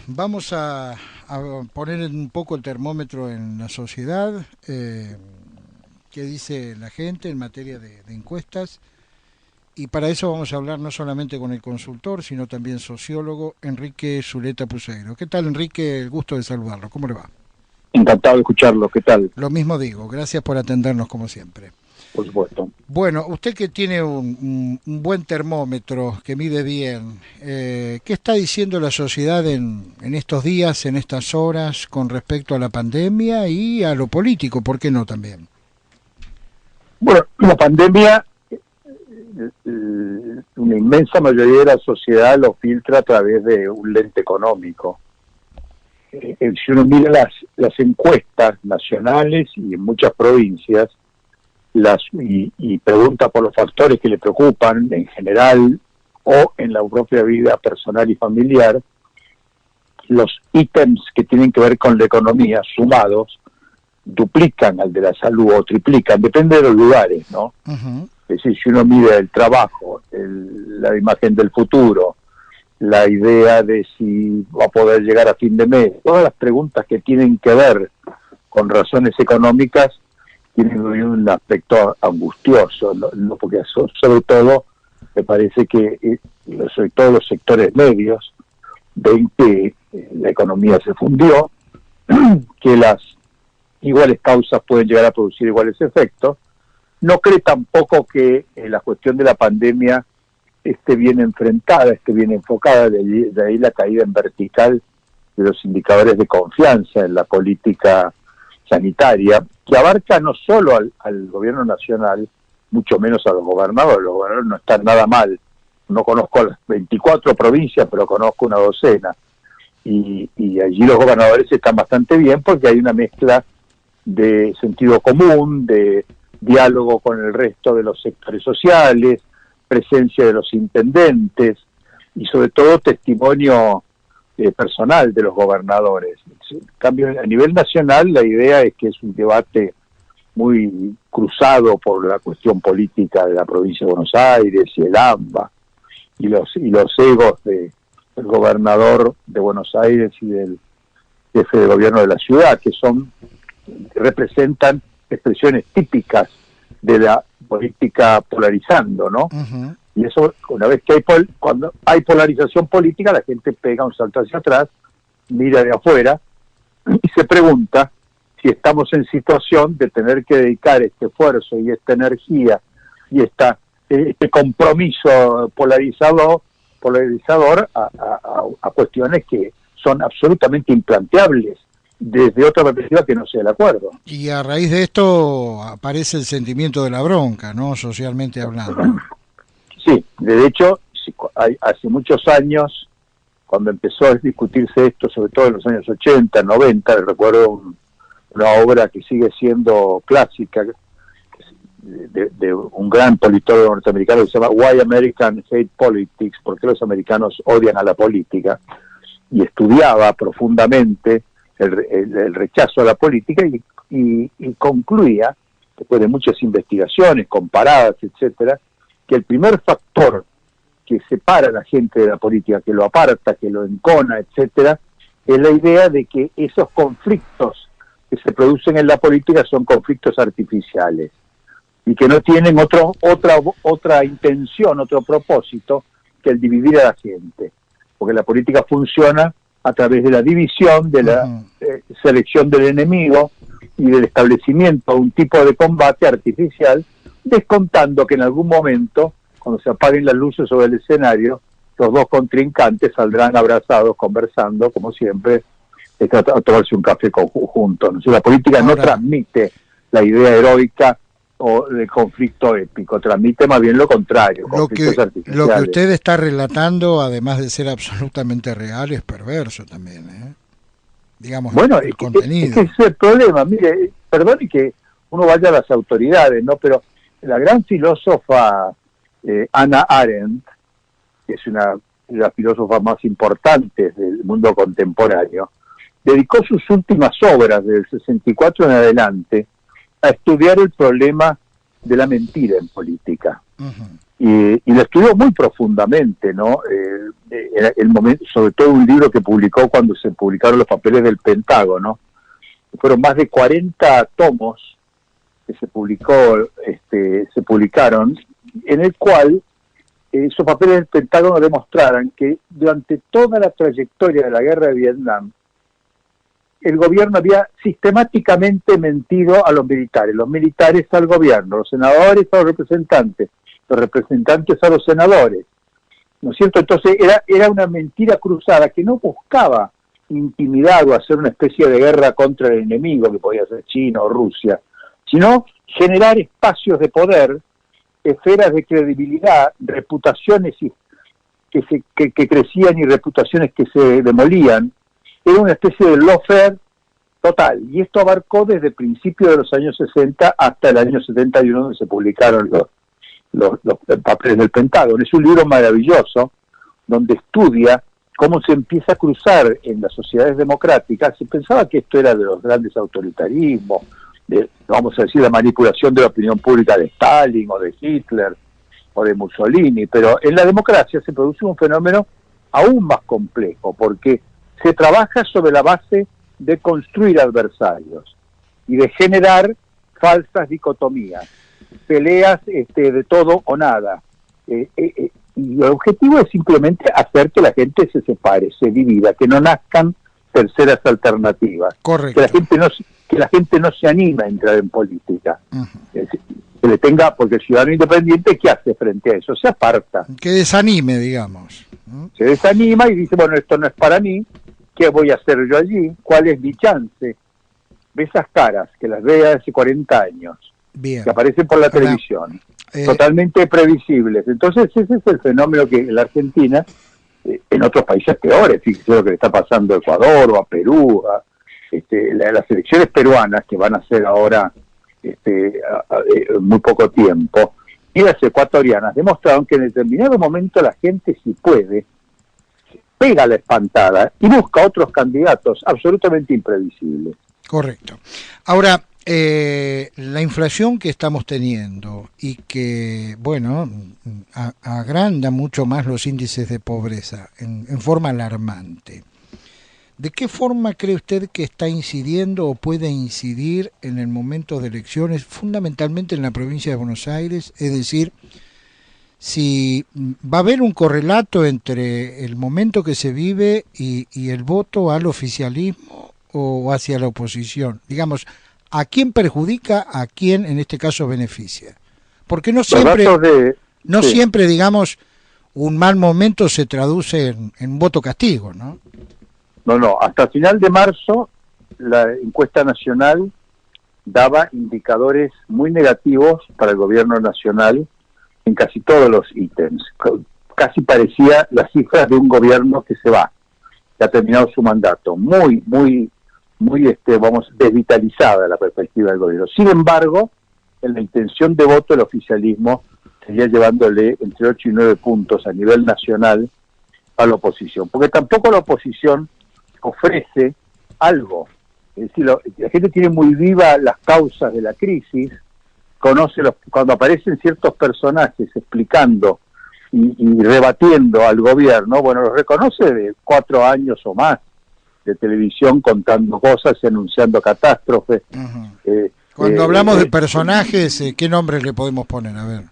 vamos a poner un poco el termómetro en la sociedad. ¿Qué dice la gente en materia de encuestas? Y para eso vamos a hablar no solamente con el consultor, sino también sociólogo Enrique Zuleta Puseiro. ¿Qué tal, Enrique? El gusto de saludarlo. ¿Cómo le va? Encantado de escucharlo, ¿qué tal? Lo mismo digo, gracias por atendernos como siempre. Por supuesto. Bueno, usted que tiene un buen termómetro, que mide bien, ¿qué está diciendo la sociedad en estos días, en estas horas, con respecto a la pandemia y a lo político? ¿Por qué no también? Bueno, la pandemia, una inmensa mayoría de la sociedad lo filtra a través de un lente económico. Si uno mira las encuestas nacionales y en muchas provincias, y pregunta por los factores que le preocupan en general o en la propia vida personal y familiar, los ítems que tienen que ver con la economía sumados duplican al de la salud o triplican, depende de los lugares, ¿no? Uh-huh. Es decir, si uno mide el trabajo, la imagen del futuro, la idea de si va a poder llegar a fin de mes, todas las preguntas que tienen que ver con razones económicas tienen un aspecto angustioso, no porque sobre todo me parece que sobre todo los sectores medios ven que la economía se fundió, que las iguales causas pueden llegar a producir iguales efectos. No cree tampoco que la cuestión de la pandemia esté bien enfrentada, esté bien enfocada, de ahí la caída en vertical de los indicadores de confianza en la política sanitaria, que abarca no solo al gobierno nacional, mucho menos a los gobernadores no están nada mal. No conozco las 24 provincias, pero conozco una docena. Y allí los gobernadores están bastante bien porque hay una mezcla de sentido común, de diálogo con el resto de los sectores sociales, presencia de los intendentes y sobre todo testimonio personal de los gobernadores. En cambio, a nivel nacional la idea es que es un debate muy cruzado por la cuestión política de la provincia de Buenos Aires y el AMBA y los egos del gobernador de Buenos Aires y del jefe de gobierno de la ciudad, que representan expresiones típicas de la política polarizando, ¿no? Uh-huh. Y eso, una vez que cuando hay polarización política, la gente pega un salto hacia atrás, mira de afuera y se pregunta si estamos en situación de tener que dedicar este esfuerzo y esta energía y este compromiso polarizador a cuestiones que son absolutamente implanteables desde otra perspectiva que no sea el acuerdo. Y a raíz de esto aparece el sentimiento de la bronca, ¿no? Socialmente hablando. Sí, de hecho, hace muchos años, cuando empezó a discutirse esto, sobre todo en los años 80, 90, recuerdo una obra que sigue siendo clásica, de un gran politólogo norteamericano que se llama Why Americans Hate Politics, ¿por qué los americanos odian a la política? Y estudiaba profundamente el rechazo a la política y concluía, después de muchas investigaciones comparadas, etcétera, que el primer factor que separa a la gente de la política, que lo aparta, que lo encona, etcétera, es la idea de que esos conflictos que se producen en la política son conflictos artificiales y que no tienen otra intención, otro propósito que el dividir a la gente, porque la política funciona a través de la división, de la selección del enemigo y del establecimiento de un tipo de combate artificial, descontando que en algún momento, cuando se apaguen las luces sobre el escenario, los dos contrincantes saldrán abrazados, conversando, como siempre, a tomarse un café juntos. ¿No? La política no transmite la idea heroica o del conflicto épico, transmite más bien lo contrario, conflictos artificiales. Lo que usted está relatando, además de ser absolutamente real, es perverso también, ¿eh? Digamos, bueno, el contenido. Es que ese es el problema. Mire, perdone que uno vaya a las autoridades, ¿no? Pero la gran filósofa Hannah Arendt, que es una de las filósofas más importantes del mundo contemporáneo, dedicó sus últimas obras, del 64 en adelante, a estudiar el problema de la mentira en política. y lo estudió muy profundamente, ¿no? El momento, sobre todo un libro que publicó cuando se publicaron los papeles del Pentágono. Fueron más de 40 tomos que se publicaron, en el cual esos papeles del Pentágono demostraran que durante toda la trayectoria de la guerra de Vietnam, el gobierno había sistemáticamente mentido a los militares al gobierno, los senadores a los representantes a los senadores, ¿no es cierto? Entonces era una mentira cruzada que no buscaba intimidar o hacer una especie de guerra contra el enemigo, que podía ser China o Rusia, sino generar espacios de poder, esferas de credibilidad, reputaciones que crecían y reputaciones que se demolían. Era una especie de lawfare total, y esto abarcó desde principios de los años 60 hasta el año 71, donde se publicaron los papeles del Pentágono. Es un libro maravilloso, donde estudia cómo se empieza a cruzar en las sociedades democráticas. Se pensaba que esto era de los grandes autoritarismos, vamos a decir, la manipulación de la opinión pública de Stalin o de Hitler o de Mussolini, pero en la democracia se produce un fenómeno aún más complejo, porque se trabaja sobre la base de construir adversarios y de generar falsas dicotomías, peleas de todo o nada. Y el objetivo es simplemente hacer que la gente se separe, se divida, que no nazcan terceras alternativas. Correcto. Que la gente no se anime a entrar en política. Que le tenga, porque el ciudadano independiente, ¿qué hace frente a eso? Se aparta. Que desanime, digamos. Se desanima y dice, bueno, esto no es para mí, ¿qué voy a hacer yo allí? ¿Cuál es mi chance? Ve esas caras, que las ve hace 40 años, Bien. que aparecen por la televisión, totalmente previsibles. Entonces ese es el fenómeno que en la Argentina, en otros países peores, fíjese lo que le está pasando a Ecuador o a Perú, las elecciones peruanas que van a ser ahora muy poco tiempo, y las ecuatorianas demostraron que en determinado momento la gente, si puede, pega la espantada y busca otros candidatos absolutamente imprevisibles. Correcto. Ahora, la inflación que estamos teniendo y que, bueno, agranda mucho más los índices de pobreza en forma alarmante. ¿De qué forma cree usted que está incidiendo o puede incidir en el momento de elecciones, fundamentalmente en la provincia de Buenos Aires? Es decir, si va a haber un correlato entre el momento que se vive y el voto al oficialismo o hacia la oposición. Digamos, ¿a quién perjudica, a quién en este caso beneficia? Porque no siempre, digamos, un mal momento se traduce en voto castigo, ¿no? No, hasta final de marzo la encuesta nacional daba indicadores muy negativos para el gobierno nacional en casi todos los ítems. Casi parecía las cifras de un gobierno que se va, que ha terminado su mandato. Muy desvitalizada la perspectiva del gobierno. Sin embargo, en la intención de voto el oficialismo seguía llevándole entre 8 y 9 puntos a nivel nacional a la oposición, porque tampoco la oposición ofrece algo. Es decir, la gente tiene muy viva las causas de la crisis, conoce cuando aparecen ciertos personajes explicando y rebatiendo al gobierno, bueno, los reconoce de 4 años o más de televisión contando cosas y anunciando catástrofes. Cuando hablamos de personajes, ¿qué nombre le podemos poner? A ver.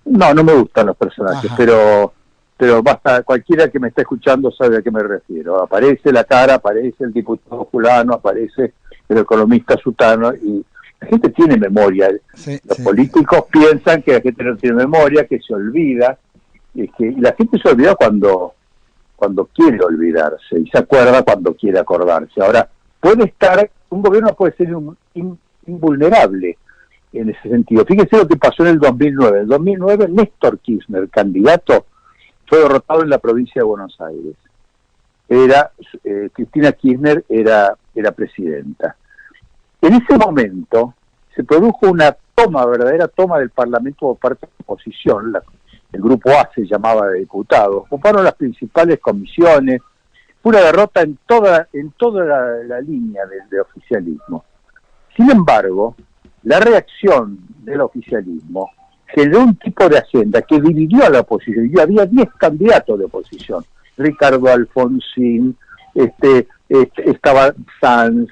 No me gustan los personajes, pero basta, cualquiera que me está escuchando sabe a qué me refiero. Aparece la cara, aparece el diputado fulano, aparece el economista sutano, y la gente tiene memoria. Los políticos piensan que la gente no tiene memoria, que se olvida, y la gente se olvida cuando quiere olvidarse, y se acuerda cuando quiere acordarse. Ahora, un gobierno puede ser invulnerable en ese sentido. Fíjese lo que pasó en el 2009. En el 2009, Néstor Kirchner, candidato, fue derrotado en la provincia de Buenos Aires. Cristina Kirchner era presidenta. En ese momento se produjo una verdadera toma del Parlamento por parte de la oposición. El grupo A se llamaba de diputados. Ocuparon las principales comisiones. Fue una derrota en toda la línea del oficialismo. Sin embargo, la reacción del oficialismo generó un tipo de agenda que dividió a la oposición, y había 10 candidatos de oposición, Ricardo Alfonsín, estaba Sanz,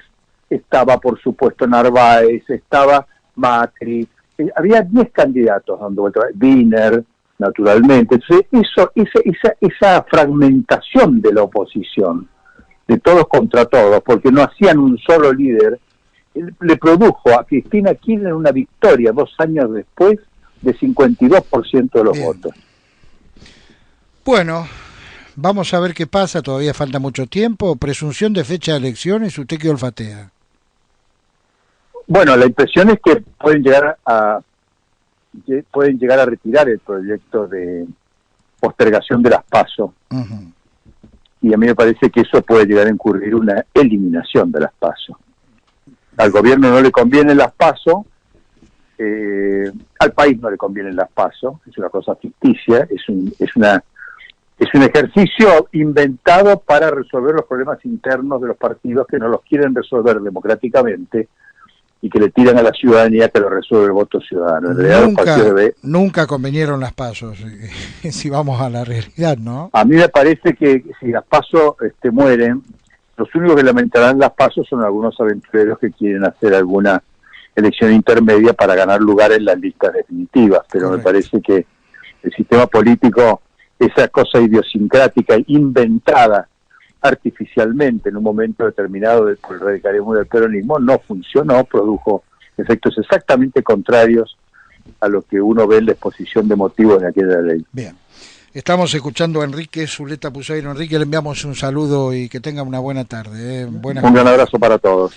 estaba por supuesto Narváez, estaba Macri, había 10 candidatos dando vuelta, Wiener, naturalmente. Entonces, esa fragmentación de la oposición, de todos contra todos, porque no hacían un solo líder, le produjo a Cristina Kirchner una victoria 2 años después de 52% de los votos. Bueno, vamos a ver qué pasa, todavía falta mucho tiempo. Presunción de fecha de elecciones, ¿usted qué olfatea? Bueno, la impresión es que pueden llegar a retirar el proyecto de postergación de las PASO. Uh-huh. Y a mí me parece que eso puede llegar a incurrir una eliminación de las PASO. Al gobierno no le convienen las PASO, al país no le convienen las PASO, es una cosa ficticia, es un ejercicio inventado para resolver los problemas internos de los partidos que no los quieren resolver democráticamente y que le tiran a la ciudadanía que lo resuelve el voto ciudadano. En realidad, nunca convenieron las PASO, si vamos a la realidad, ¿no? A mí me parece que si las PASO mueren, los únicos que lamentarán las PASO son algunos aventureros que quieren hacer alguna elección intermedia para ganar lugar en las listas definitivas, pero correcto. Me parece que el sistema político, esa cosa idiosincrática, inventada artificialmente en un momento determinado por el radicalismo y del peronismo, no funcionó, produjo efectos exactamente contrarios a lo que uno ve en la exposición de motivos de aquella ley. Bien, estamos escuchando a Enrique Zuleta Puzeiro. Enrique, le enviamos un saludo y que tenga una buena tarde. Un gran abrazo para todos.